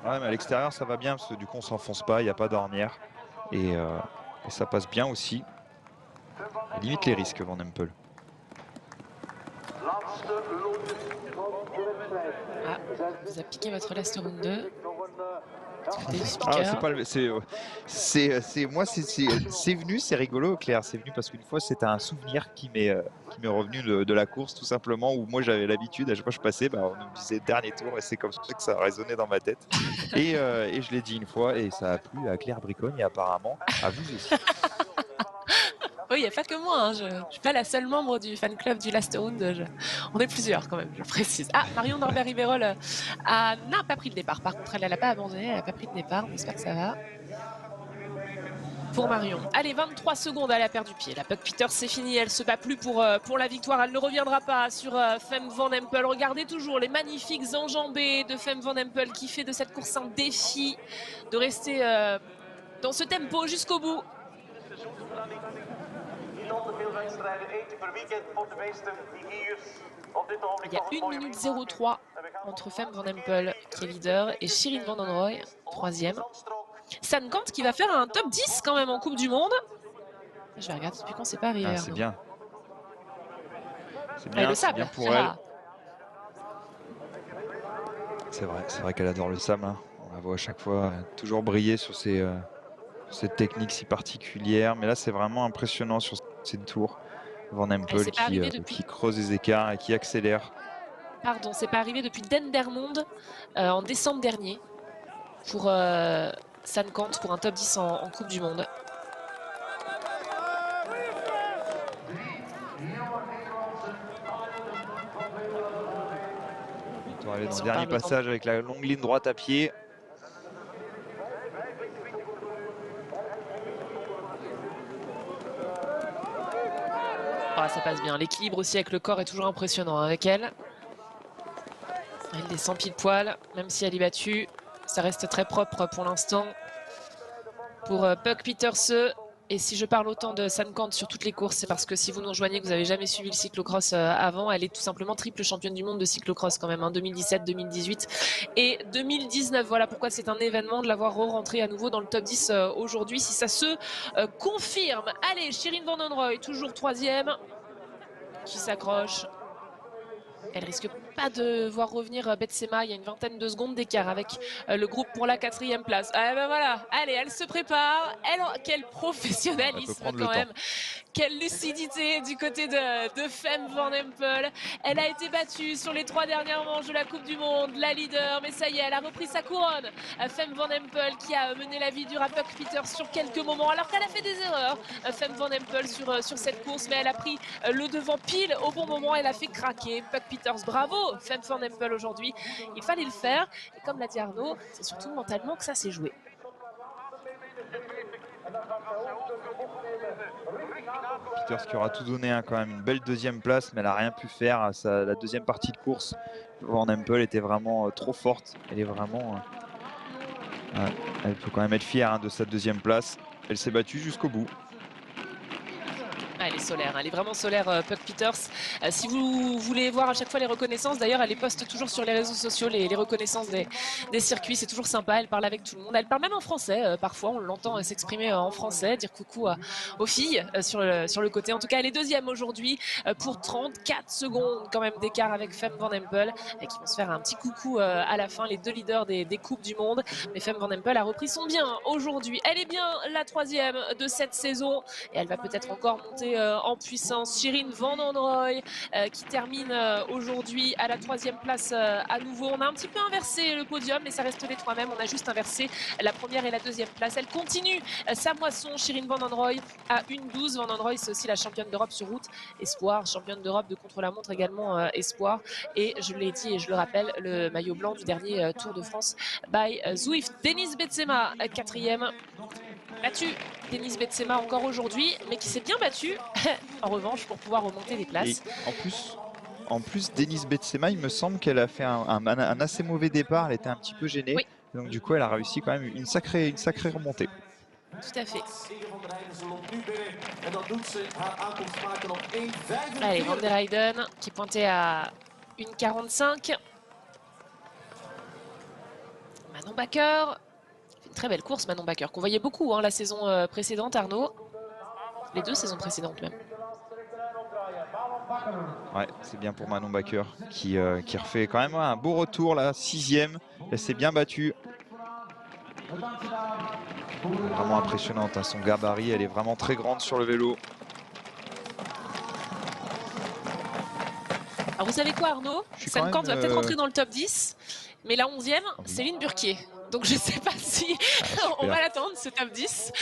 Ouais, mais à l'extérieur, ça va bien parce que du coup, on s'enfonce pas, il n'y a pas d'ornière. Et ça passe bien aussi. Il limite les risques, Van Empel. Ah, on vous a piqué votre last round 2. Écoutez le Ah, c'est speaker. pas le. Moi, c'est venu, c'est rigolo, Claire. C'est venu parce qu'une fois, c'était un souvenir qui m'est revenu de la course, tout simplement, où moi, j'avais l'habitude, à chaque fois que je passais, bah, on me disait dernier tour, et c'est comme ça que ça a résonné dans ma tête. Et je l'ai dit une fois, et ça a plu à Claire Bricogne, et apparemment à vous aussi. Oui, il n'y a pas que moi, hein. Je ne suis pas la seule membre du fan club du Last Round. On est plusieurs quand même, je précise. Ah, Marion Norbert-Riverol n'a pas pris le départ. Par contre, elle n'a pas abandonné, elle n'a pas pris de départ. On espère que ça va. Pour Marion. Allez, 23 secondes, elle a perdu pied. La Puck Peters, c'est fini, elle se bat plus pour la victoire. Elle ne reviendra pas sur Femme Van Empel. Regardez toujours les magnifiques enjambées de Femme Van Empel qui fait de cette course un défi de rester dans ce tempo jusqu'au bout. Il y a 1 minute 03 entre Femme Van Empel, qui est leader, et Shirin Van Anrooy, troisième. Stan Kant qui va faire un top 10 quand même en Coupe du Monde. Je vais regarder depuis quand c'est pas arrivé, Ah, c'est Arnaud. bien. Et le C'est sable. bien pour elle. C'est vrai qu'elle adore le sable. Hein. On la voit à chaque fois toujours briller sur cette technique si particulière. Mais là, c'est vraiment impressionnant sur ces tours. Van Empel C'est pas arrivé depuis. qui creuse les écarts et qui accélère. Pardon, c'est pas arrivé depuis Dendermonde en décembre dernier pour San Kant pour un top 10 en Coupe du Monde. On va aller dans le dernier passage avec la longue ligne droite à pied. Oh, ça passe bien. L'équilibre aussi avec le corps est toujours impressionnant avec elle. Elle descend pile poil, même si elle est battue. Ça reste très propre pour l'instant pour Puck Pieterse. Et si je parle autant de San Kant sur toutes les courses, c'est parce que si vous nous rejoignez, que vous n'avez jamais suivi le cyclocross avant, elle est tout simplement triple championne du monde de cyclocross quand même, hein, 2017, 2018 et 2019. Voilà pourquoi c'est un événement de l'avoir re-rentré à nouveau dans le top 10 aujourd'hui, si ça se confirme. Allez, Shirin Van Anrooy, toujours troisième, qui s'accroche. Elle risque pas de voir revenir Betsema. Il y a une vingtaine de secondes d'écart avec le groupe pour la 4e place. Ah ben voilà, allez, elle se prépare. Quel Elle peut professionnalisme prendre le quand temps. même. Quelle lucidité du côté de Femme Van Empel. Elle a été battue sur les 3 dernières manches de la Coupe du Monde, la leader, mais ça y est, elle a repris sa couronne. Femme Van Empel qui a mené la vie dure à Puck Peters sur quelques moments, alors qu'elle a fait des erreurs. Femme Van Empel sur cette course, mais elle a pris le devant pile au bon moment. Elle a fait craquer Puck Peters. Bravo, Femme Van Empel aujourd'hui. Il fallait le faire. Et comme l'a dit Arnaud, c'est surtout mentalement que ça s'est joué. Peters qui aura tout donné, hein, quand même une belle deuxième place, mais elle n'a rien pu faire. La deuxième partie de course, Van Empel était vraiment trop forte. Elle est vraiment. Elle peut quand même être fière, hein, de sa deuxième place. Elle s'est battue jusqu'au bout. Ah, elle est solaire, elle est vraiment solaire, Puck Peters. Si vous voulez voir à chaque fois les reconnaissances, d'ailleurs, elle les poste toujours sur les réseaux sociaux, les reconnaissances des circuits, c'est toujours sympa, elle parle avec tout le monde. Elle parle même en français, parfois, on l'entend s'exprimer en français, dire coucou aux filles sur le côté. En tout cas, elle est deuxième aujourd'hui pour 34 secondes quand même d'écart avec Femme Van Empel, qui vont se faire un petit coucou à la fin, les deux leaders des Coupes du Monde. Mais Femme Van Empel a repris son bien aujourd'hui. Elle est bien la troisième de cette saison et elle va peut-être encore monter en puissance. Shirin Van Anrooy qui termine aujourd'hui à la 3e place à nouveau. On a un petit peu inversé le podium, mais ça reste les trois mêmes. On a juste inversé la 1re et la 2e place. Elle continue sa moisson, Shirin Van Anrooy, à 1:12. Van Anrooy, c'est aussi la championne d'Europe sur route, espoir, championne d'Europe de contre-la-montre également, espoir. Et je l'ai dit et je le rappelle, le maillot blanc du dernier Tour de France by Zwift. Denise Betsema, 4e. Battu Denise Betsema encore aujourd'hui, mais qui s'est bien battue en revanche pour pouvoir remonter les places. Et en plus, Denise Betsema, il me semble qu'elle a fait un assez mauvais départ. Elle était un petit peu gênée. Oui. Donc du coup, elle a réussi quand même une sacrée remontée. Tout à fait. Allez, Van der Heyden qui pointait à 1:45. Manon Bakker. Une très belle course, Manon Bakker, qu'on voyait beaucoup la saison précédente, Arnaud. Les 2 saisons précédentes même. Ouais, c'est bien pour Manon Bakker qui refait quand même un beau retour là, 6e. Elle s'est bien battue. Vraiment impressionnante, hein, son gabarit, elle est vraiment très grande sur le vélo. Alors vous savez quoi, Arnaud? Sankamp va peut-être rentrer dans le top 10, mais la 11e, Céline Burquier. Donc je ne sais pas si on va l'attendre, ce top 10.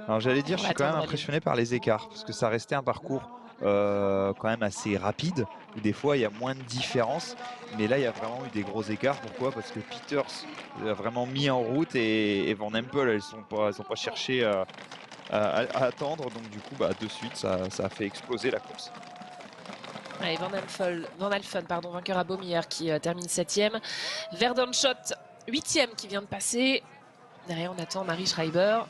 Alors j'allais dire, je suis quand même impressionné par les écarts, parce que ça restait un parcours quand même assez rapide, où des fois il y a moins de différence, mais là il y a vraiment eu des gros écarts. Pourquoi? Parce que Peters a vraiment mis en route et Van Empel, elles sont pas cherché à attendre, donc du coup de suite ça a fait exploser la course. Allez, Van Alphen, vainqueur à Beaumière, qui termine 7e. Verdonschot, 8e, qui vient de passer. Derrière, on attend Marie Schreiber.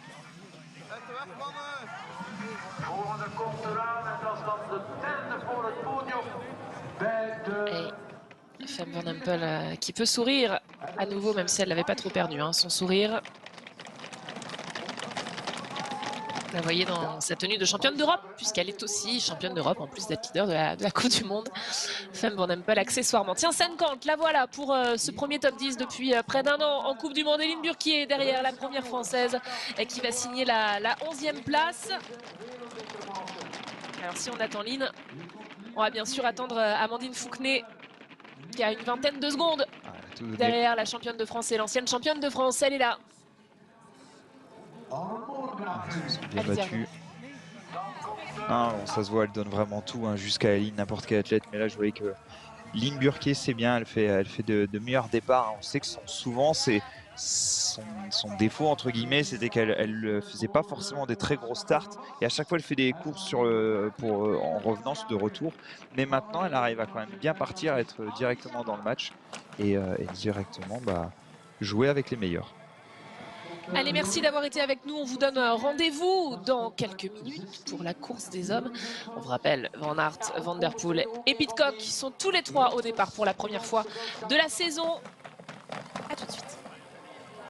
Et Femme Van Empel qui peut sourire à nouveau, même si elle n'avait pas trop perdu son sourire. Vous la voyez dans sa tenue de championne d'Europe, puisqu'elle est aussi championne d'Europe, en plus d'être leader de la Coupe du Monde. Femme Van Empel, accessoirement. Tiens, Sankamp, la voilà pour ce premier top 10 depuis près d'1 an en Coupe du Monde. Eline Burquier derrière, la première française, qui va signer la 11e place. Alors si on attend Line, on va bien sûr attendre Amandine Fouquenet, qui a une vingtaine de secondes derrière la championne de France et l'ancienne championne de France. Elle est là. Bien battue. Ça se voit, elle donne vraiment tout, jusqu'à la ligne, n'importe quel athlète. Mais là, je voyais que Line Burquier, c'est bien, elle fait de meilleurs départs. On sait que souvent, c'est son défaut, entre guillemets, c'était qu'elle ne faisait pas forcément des très gros starts. Et à chaque fois, elle fait des courses en revenance de retour. Mais maintenant, elle arrive à quand même bien partir, à être directement dans le match et directement jouer avec les meilleurs. Allez, merci d'avoir été avec nous. On vous donne rendez-vous dans quelques minutes pour la course des hommes. On vous rappelle, Van Aert, Van der Poel et Pidcock qui sont tous les 3 au départ pour la première fois de la saison.